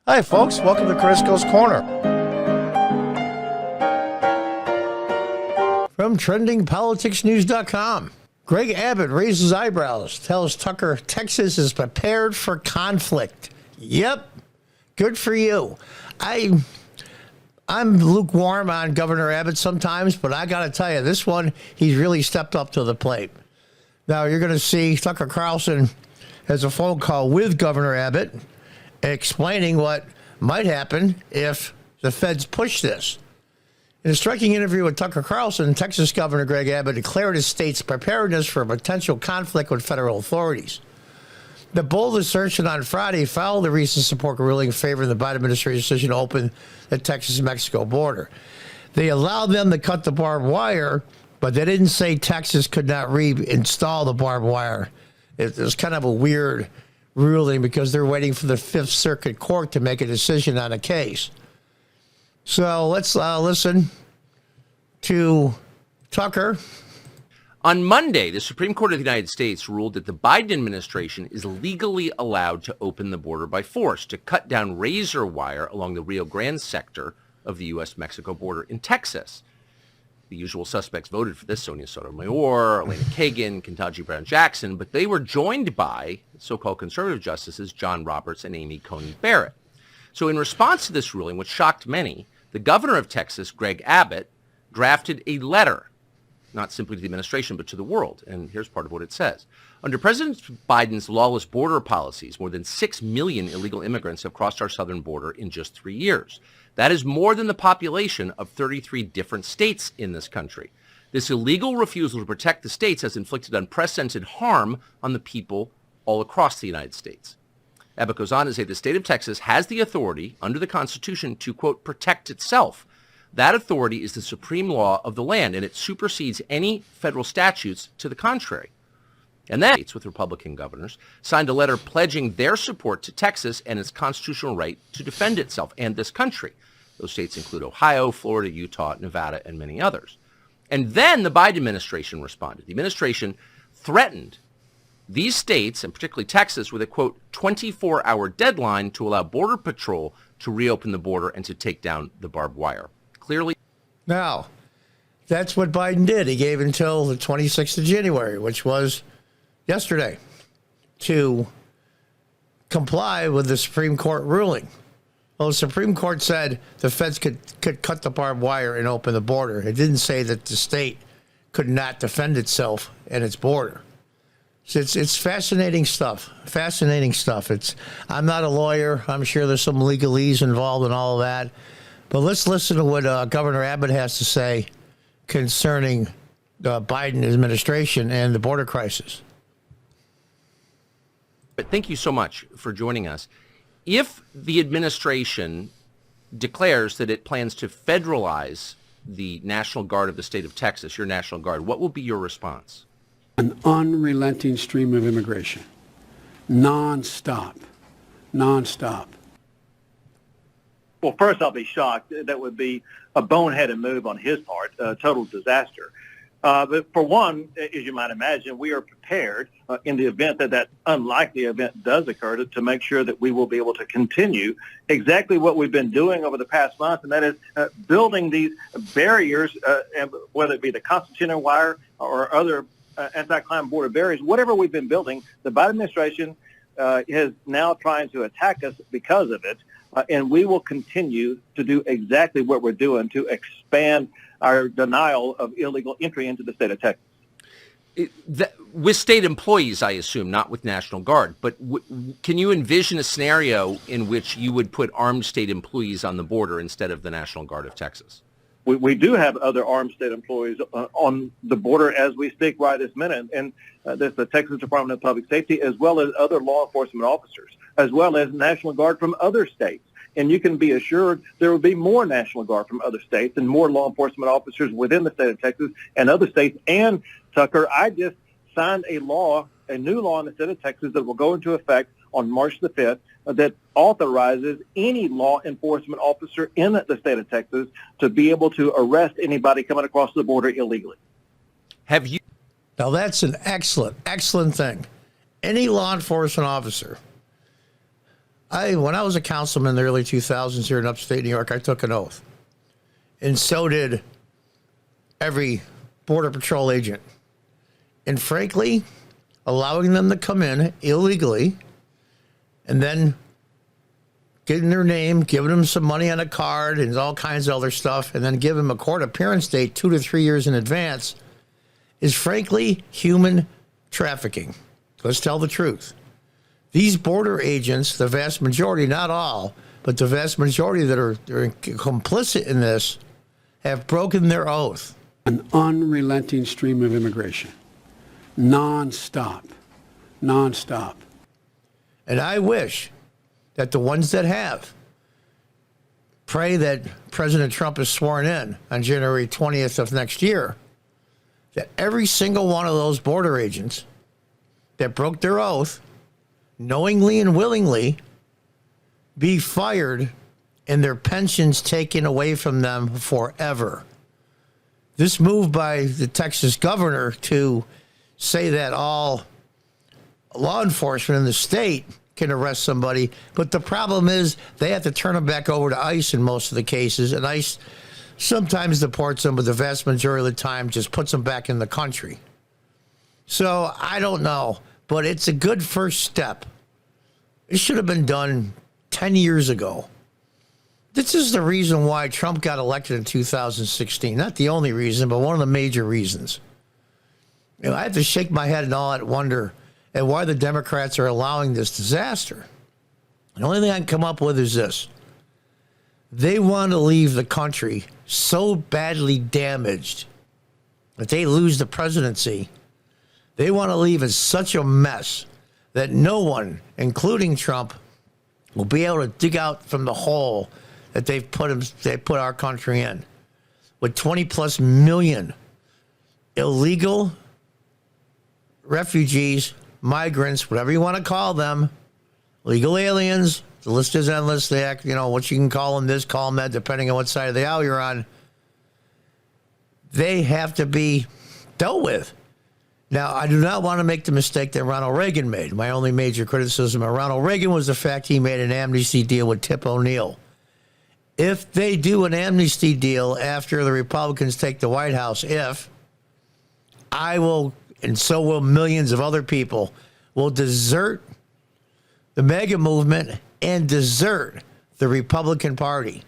Hi, folks. Welcome to Crisco's Corner. From TrendingPoliticsNews.com. Greg Abbott raises eyebrows, tells Tucker Texas is prepared for conflict. Yep, good for you. I'm lukewarm on Governor Abbott sometimes, but I got to tell you, this one, he's really stepped up to the plate. Now, you're going to see Tucker Carlson has a phone call with Governor Abbott explaining what might happen if the feds push this. In a striking interview with Tucker Carlson, Texas Governor Greg Abbott declared his state's preparedness for a potential conflict with federal authorities. The bold assertion on Friday followed the recent support ruling favoring the Biden administration's decision to open the Texas-Mexico border. They allowed them to cut the barbed wire, but they didn't say Texas could not reinstall the barbed wire. It was kind of a weird ruling because they're waiting for the Fifth Circuit Court to make a decision on a case. So let's listen to Tucker. On Monday, the Supreme Court of the United States ruled that the Biden administration is legally allowed to open the border by force to cut down razor wire along the Rio Grande sector of the U.S.-Mexico border in Texas. The usual suspects voted for this: Sonia Sotomayor, Elena Kagan, Ketanji Brown Jackson, but they were joined by so-called conservative justices John Roberts and Amy Coney Barrett. So in response to this ruling, which shocked many, the governor of Texas, Greg Abbott, drafted a letter, not simply to the administration, but to the world. And here's part of what it says. Under President Biden's lawless border policies, more than 6 million illegal immigrants have crossed our southern border in just 3 years. That is more than the population of 33 different states in this country. This illegal refusal to protect the states has inflicted unprecedented harm on the people all across the United States. Abbott goes on to say the state of Texas has the authority under the Constitution to, quote, protect itself. That authority is the supreme law of the land, and it supersedes any federal statutes to the contrary. And then states with Republican governors signed a letter pledging their support to Texas and its constitutional right to defend itself and this country. Those states include Ohio, Florida, Utah, Nevada, and many others. And then the Biden administration responded. The administration threatened these states, and particularly Texas, with a, quote, 24-hour deadline to allow Border Patrol to reopen the border and to take down the barbed wire. Clearly. Now, that's what Biden did. He gave until the 26th of January, which was yesterday, to comply with the Supreme Court ruling. Well, the Supreme Court said the feds could cut the barbed wire and open the border. It didn't say that the state could not defend itself and its border. So it's fascinating stuff. Fascinating stuff. I'm not a lawyer. I'm sure there's some legalese involved in all of that. But let's listen to what Governor Abbott has to say concerning the Biden administration and the border crisis. But thank you so much for joining us. If the administration declares that it plans to federalize the National Guard of the state of Texas, your National Guard, what will be your response? An unrelenting stream of immigration, nonstop. Well, first, I'll be shocked. That would be a boneheaded move on his part, a total disaster. But for one, as you might imagine, we are prepared in the event that unlikely event does occur to make sure that we will be able to continue exactly what we've been doing over the past month, and that is building these barriers, whether it be the concertina wire or other anti-crime border barriers, whatever we've been building. The Biden administration is now trying to attack us because of it. And we will continue to do exactly what we're doing to expand our denial of illegal entry into the state of Texas. With state employees, I assume, not with National Guard. But can you envision a scenario in which you would put armed state employees on the border instead of the National Guard of Texas? We do have other armed state employees on the border as we speak right this minute. And there's the Texas Department of Public Safety, as well as other law enforcement officers, as well as National Guard from other states. And you can be assured there will be more National Guard from other states and more law enforcement officers within the state of Texas and other states. And, Tucker, I just signed a new law in the state of Texas that will go into effect on March the 5th that authorizes any law enforcement officer in the state of Texas to be able to arrest anybody coming across the border illegally. Have you? Now, that's an excellent thing. Any law enforcement officer, when I was a councilman in the early 2000s here in upstate New York, I took an oath. And so did every Border Patrol agent. And frankly, allowing them to come in illegally and then getting their name, giving them some money on a card and all kinds of other stuff, and then give them a court appearance date 2 to 3 years in advance is frankly human trafficking. Let's tell the truth. These border agents, the vast majority, not all, but the vast majority that are complicit in this, have broken their oath. An unrelenting stream of immigration. Non-stop. Non-stop. And I wish that the ones that have pray that President Trump is sworn in on January 20th of next year, that every single one of those border agents that broke their oath, knowingly and willingly, be fired and their pensions taken away from them forever. This move by the Texas governor to say that all law enforcement in the state can arrest somebody, but the problem is they have to turn them back over to ICE in most of the cases, and ICE sometimes deports them, but the vast majority of the time just puts them back in the country. So I don't know, but it's a good first step. It should have been done 10 years ago. This is the reason why Trump got elected in 2016. Not the only reason, but one of the major reasons. You know, I have to shake my head and all that wonder at why the Democrats are allowing this disaster. The only thing I can come up with is this. They want to leave the country so badly damaged that they lose the presidency. They want to leave in such a mess that no one, including Trump, will be able to dig out from the hole that they put our country in, with 20 plus million illegal refugees, migrants, whatever you want to call them, legal aliens. The list is endless. They act, you know, what you can call them this, call them that, depending on what side of the aisle you're on. They have to be dealt with. Now, I do not want to make the mistake that Ronald Reagan made. My only major criticism of Ronald Reagan was the fact he made an amnesty deal with Tip O'Neill. If they do an amnesty deal after the Republicans take the White House, I will, and so will millions of other people, will desert the MAGA movement and desert the Republican Party.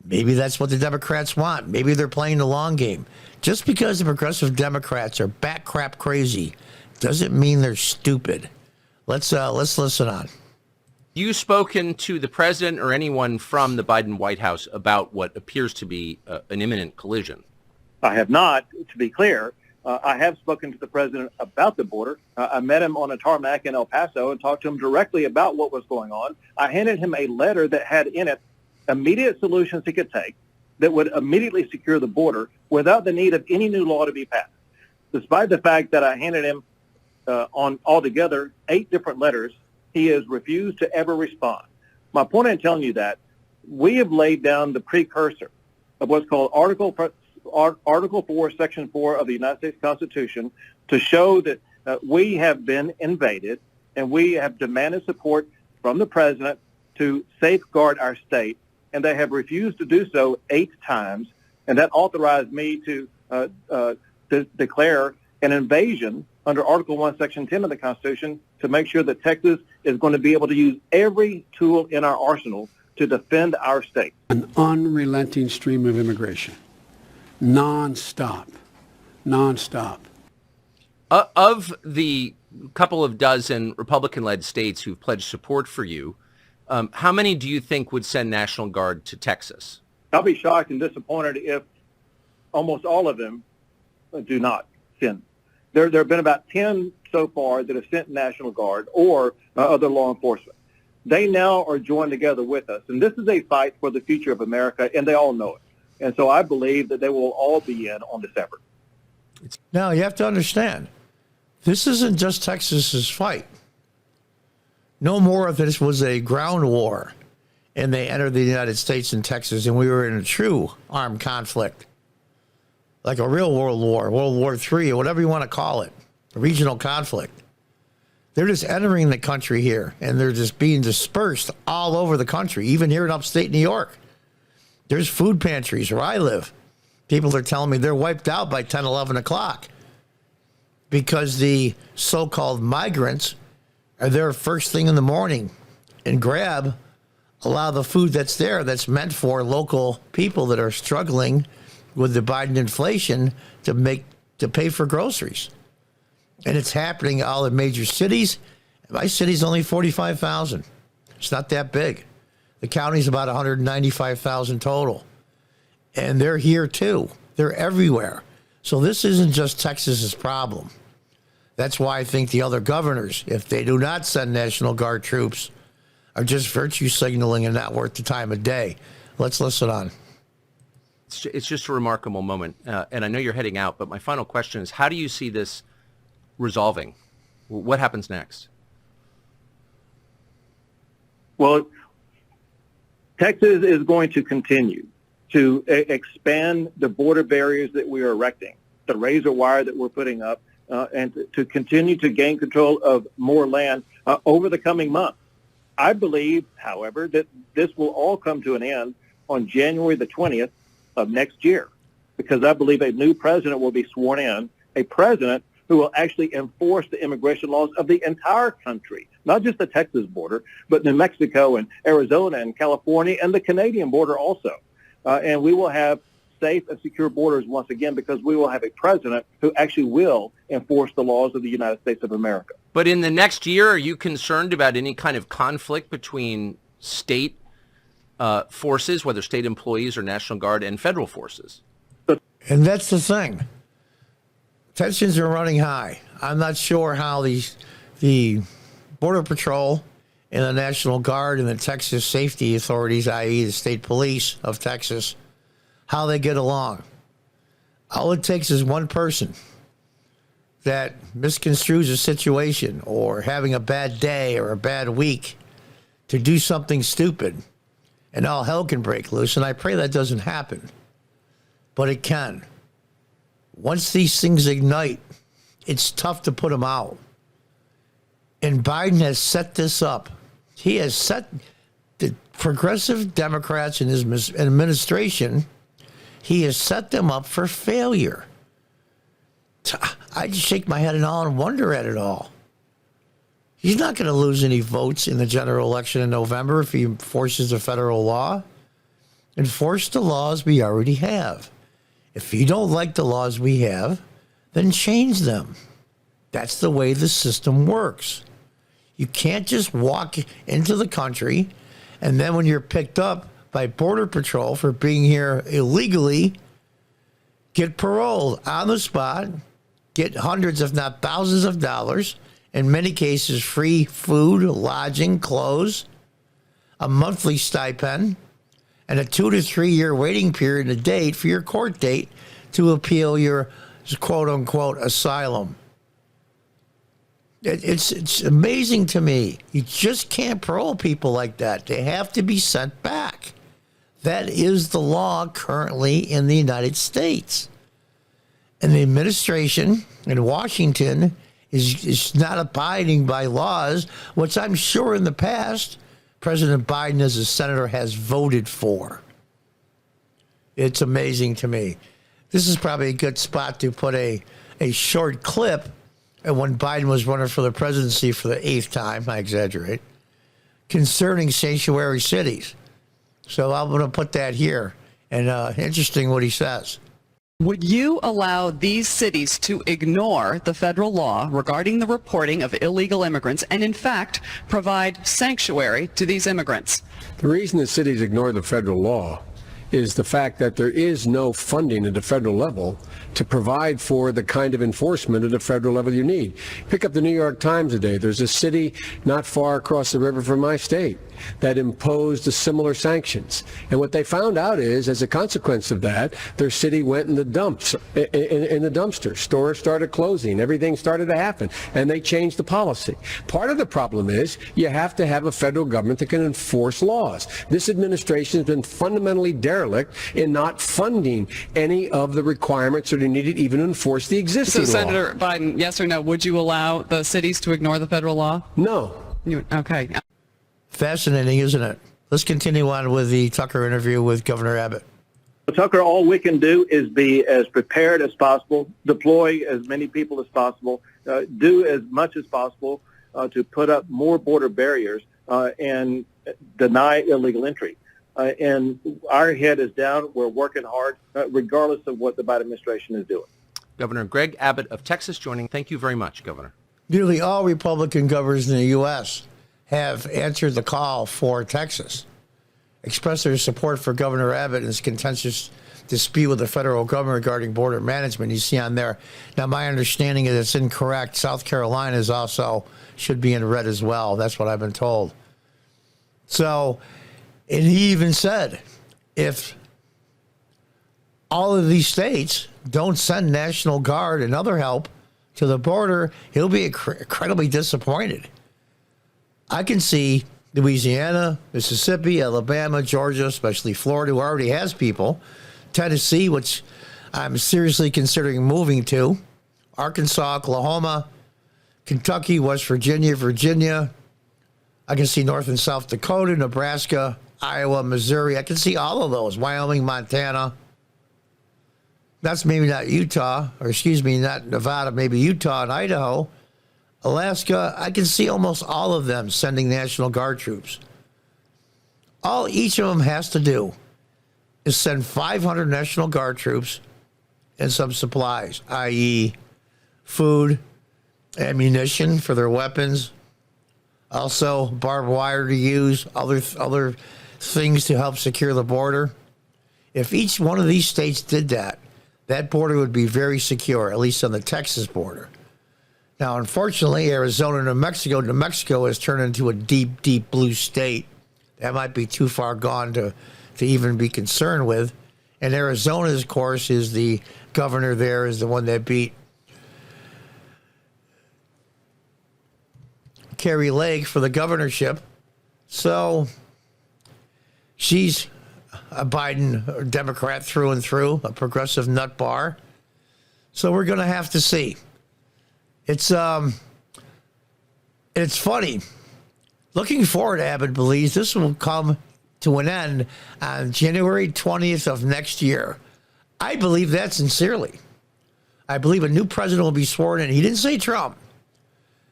Maybe that's what the Democrats want. Maybe they're playing the long game. Just because the progressive Democrats are bat crap crazy doesn't mean they're stupid. Let's listen on. You spoken to the president or anyone from the Biden White House about what appears to be an imminent collision? I have not, to be clear. I have spoken to the president about the border. I met him on a tarmac in El Paso and talked to him directly about what was going on. I handed him a letter that had in it immediate solutions he could take that would immediately secure the border without the need of any new law to be passed. Despite the fact that I handed him on altogether 8 different letters, he has refused to ever respond. My point in telling you that, we have laid down the precursor of what's called Article 4, Section 4 of the United States Constitution to show that we have been invaded and we have demanded support from the president to safeguard our state, and they have refused to do so 8 times, and that authorized me to declare an invasion under Article 1, Section 10 of the Constitution to make sure that Texas is going to be able to use every tool in our arsenal to defend our state. An unrelenting stream of immigration. Non-stop. Non-stop. Of the couple of dozen Republican-led states who've pledged support for you, how many do you think would send National Guard to Texas? I'll be shocked and disappointed if almost all of them do not send. There have been about 10 so far that have sent National Guard or other law enforcement. They now are joined together with us, and this is a fight for the future of America, and they all know it. And so I believe that they will all be in on this effort. Now, you have to understand, this isn't just Texas's fight. No more of this was a ground war, and they entered the United States and Texas, and we were in a true armed conflict, like a real world war, World War III, or whatever you want to call it, a regional conflict. They're just entering the country here, and they're just being dispersed all over the country, even here in upstate New York. There's food pantries where I live. People are telling me they're wiped out by 10, 11 o'clock because the so-called migrants are there first thing in the morning and grab a lot of the food that's there that's meant for local people that are struggling with the Biden inflation to pay for groceries. And it's happening in all the major cities. My city's only 45,000. It's not that big. The county's about 195,000 total. And they're here too. They're everywhere. So this isn't just Texas's problem. That's why I think the other governors, if they do not send National Guard troops, are just virtue signaling and not worth the time of day. Let's listen on. It's just a remarkable moment. And I know you're heading out, but my final question is, how do you see this resolving? What happens next? Well, Texas is going to continue to expand the border barriers that we are erecting, the razor wire that we're putting up, and to continue to gain control of more land over the coming months. I believe, however, that this will all come to an end on January the 20th of next year, because I believe a new president will be sworn in, a president who will actually enforce the immigration laws of the entire country, not just the Texas border, but New Mexico and Arizona and California and the Canadian border also. And we will have safe and secure borders once again, because we will have a president who actually will enforce the laws of the United States of America. But in the next year, are you concerned about any kind of conflict between state forces, whether state employees or National Guard, and federal forces? And that's the thing. Tensions are running high. I'm not sure how the Border Patrol and the National Guard and the Texas safety authorities, i.e. the state police of Texas, how they get along. All it takes is one person that misconstrues a situation or having a bad day or a bad week to do something stupid, and all hell can break loose. And I pray that doesn't happen, but it can. Once these things ignite, it's tough to put them out. And Biden has set this up. He has set the progressive Democrats in his administration, he has set them up for failure. I just shake my head in awe and wonder at it all. He's not going to lose any votes in the general election in November if he enforces a federal law. Enforce the laws we already have. If you don't like the laws we have, then change them. That's the way the system works. You can't just walk into the country and then when you're picked up by Border Patrol for being here illegally, get paroled on the spot, get hundreds if not thousands of dollars, in many cases free food, lodging, clothes, a monthly stipend, and a 2 to 3 year waiting period and a date for your court date to appeal your quote-unquote asylum. It's amazing to me. You just can't parole people like that. They have to be sent back. That is the law currently in the United States. And the administration in Washington is not abiding by laws, which I'm sure in the past President Biden as a senator has voted for. It's amazing to me. This is probably a good spot to put a short clip. And when Biden was running for the presidency for the 8th time, I exaggerate, concerning sanctuary cities. So I'm going to put that here. And interesting what he says. Would you allow these cities to ignore the federal law regarding the reporting of illegal immigrants and, in fact, provide sanctuary to these immigrants? The reason the cities ignore the federal law is the fact that there is no funding at the federal level to provide for the kind of enforcement at the federal level you need. Pick up the New York Times today. There's a city not far across the river from my state that imposed similar sanctions. And what they found out is, as a consequence of that, their city went in the dumps, in the dumpster. Stores started closing. Everything started to happen. And they changed the policy. Part of the problem is you have to have a federal government that can enforce laws. This administration has been fundamentally derelict derelict in not funding any of the requirements that are needed even to enforce the existing So, law. Senator Biden, yes or no, would you allow the cities to ignore the federal law? No. Okay. Fascinating, isn't it? Let's continue on with the Tucker interview with Governor Abbott. Tucker, all we can do is be as prepared as possible, deploy as many people as possible, do as much as possible to put up more border barriers and deny illegal entry. And our head is down. We're working hard, regardless of what the Biden administration is doing. Governor Greg Abbott of Texas joining. Thank you very much, Governor. Nearly all Republican governors in the U.S. have answered the call for Texas, expressed their support for Governor Abbott in his contentious dispute with the federal government regarding border management. You see on there. Now, my understanding is it's incorrect. South Carolina is also should be in red as well. That's what I've been told. So, and he even said, if all of these states don't send National Guard and other help to the border, he'll be incredibly disappointed. I can see Louisiana, Mississippi, Alabama, Georgia, especially Florida, who already has people, Tennessee, which I'm seriously considering moving to, Arkansas, Oklahoma, Kentucky, West Virginia, Virginia. I can see North and South Dakota, Nebraska, Iowa, Missouri. I can see all of those. Wyoming, Montana. That's maybe not Utah, or excuse me, not Nevada, maybe Utah and Idaho. Alaska, I can see almost all of them sending National Guard troops. All each of them has to do is send 500 National Guard troops and some supplies, i.e. food, ammunition for their weapons, also barbed wire to use, other things to help secure the border. If each one of these states did that, that border would be very secure, at least on the Texas border. Now, unfortunately, Arizona and New Mexico has turned into a deep, deep blue state. That might be too far gone to even be concerned with. And Arizona, of course, is the governor there, is the one that beat Carrie Lake for the governorship. So she's a Biden Democrat through and through, a progressive nut bar. So we're going to have to see. It's funny. Looking forward, Abbott believes this will come to an end on January 20th of next year. I believe that sincerely. I believe a new president will be sworn in. He didn't say Trump.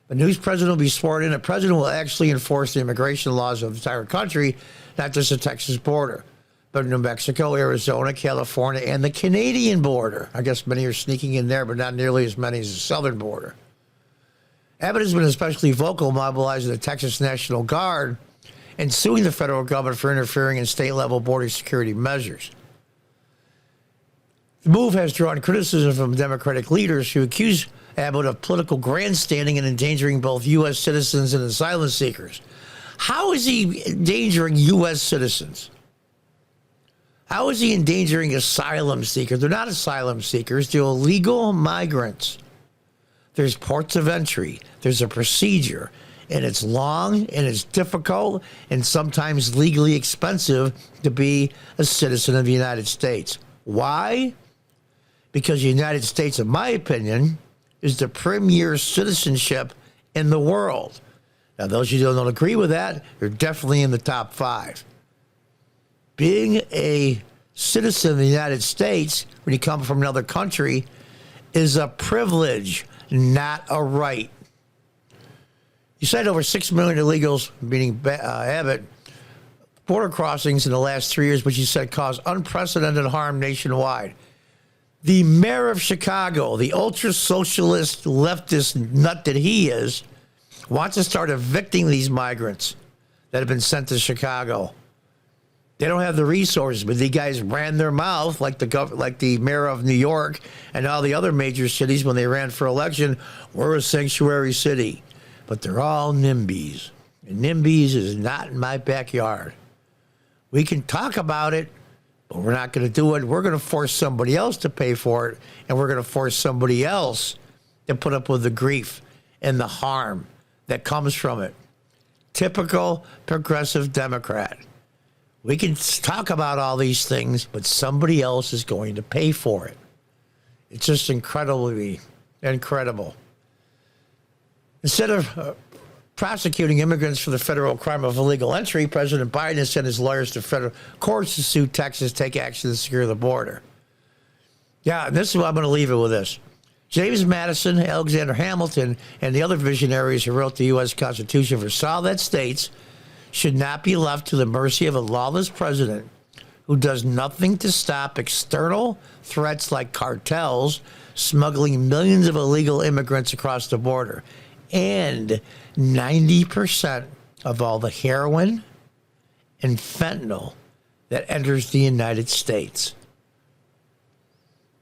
A new president will be sworn in. A president will actually enforce the immigration laws of the entire country, not just the Texas border, but New Mexico, Arizona, California, and the Canadian border. I guess many are sneaking in there, but not nearly as many as the southern border. Abbott has been especially vocal, mobilizing the Texas National Guard and suing the federal government for interfering in state-level border security measures. The move has drawn criticism from Democratic leaders who accuse Abbott of political grandstanding and endangering both U.S. citizens and asylum seekers. How is he endangering U.S. citizens? How is he endangering asylum seekers? They're not asylum seekers. They're illegal migrants. There's ports of entry. There's a procedure. And it's long and it's difficult and sometimes legally expensive to be a citizen of the United States. Why? Because the United States, in my opinion, is the premier citizenship in the world. Now, those of you who don't agree with that, you're definitely in the top 5. Being a citizen of the United States, when you come from another country, is a privilege, not a right. You said over 6 million illegals, meaning Abbott, border crossings in the last 3 years, which you said caused unprecedented harm nationwide. The mayor of Chicago, the ultra-socialist leftist nut that he is, wants to start evicting these migrants that have been sent to Chicago. They don't have the resources, but the guys ran their mouth like the mayor of New York and all the other major cities when they ran for election. We're a sanctuary city. But they're all NIMBYs. And NIMBYs is not in my backyard. We can talk about it, but we're not going to do it. We're going to force somebody else to pay for it, and we're going to force somebody else to put up with the grief and the harm that comes from it. Typical progressive Democrat. We can talk about all these things, but somebody else is going to pay for it. It's just incredibly incredible. Instead of prosecuting immigrants for the federal crime of illegal entry, President Biden has sent his lawyers to federal courts to sue Texas to take action to secure the border. Yeah, and this is what I'm going to leave it with this. James Madison, Alexander Hamilton, and the other visionaries who wrote the U.S. Constitution foresaw that states should not be left to the mercy of a lawless president who does nothing to stop external threats like cartels smuggling millions of illegal immigrants across the border. And 90% of all the heroin and fentanyl that enters the United States.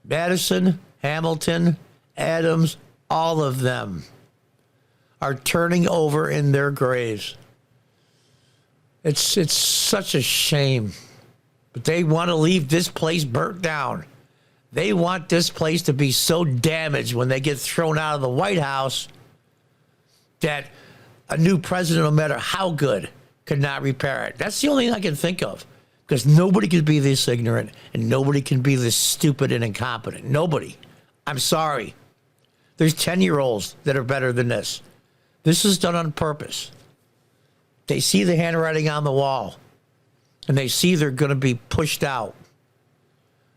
Madison, Hamilton, Adams, all of them are turning over in their graves. It's such a shame. But they want to leave this place burnt down. They want this place to be so damaged when they get thrown out of the White House that a new president, no matter how good, could not repair it. That's the only thing I can think of. Because nobody can be this ignorant and nobody can be this stupid and incompetent. Nobody. I'm sorry. There's 10-year-olds that are better than this. This is done on purpose. They see the handwriting on the wall and they see they're going to be pushed out.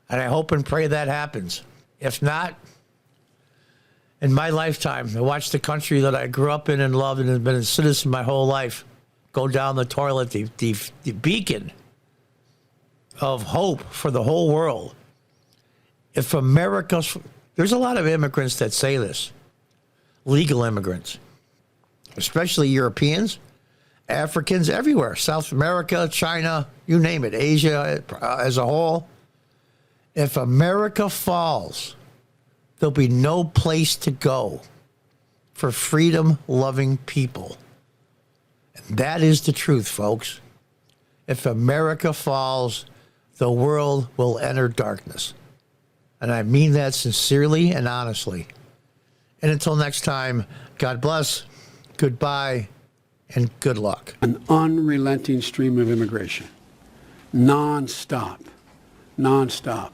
And I hope and pray that happens. If not, in my lifetime, I watched the country that I grew up in and loved and has been a citizen my whole life go down the toilet, the beacon of hope for the whole world. If America's, there's a lot of immigrants that say this, legal immigrants, especially Europeans, Africans, everywhere, South America, China, you name it, Asia as a whole. If America falls, there'll be no place to go for freedom-loving people. And that is the truth, folks. If America falls, the world will enter darkness. And I mean that sincerely and honestly. And until next time, God bless, goodbye, and good luck. An unrelenting stream of immigration. Non-stop. Non-stop.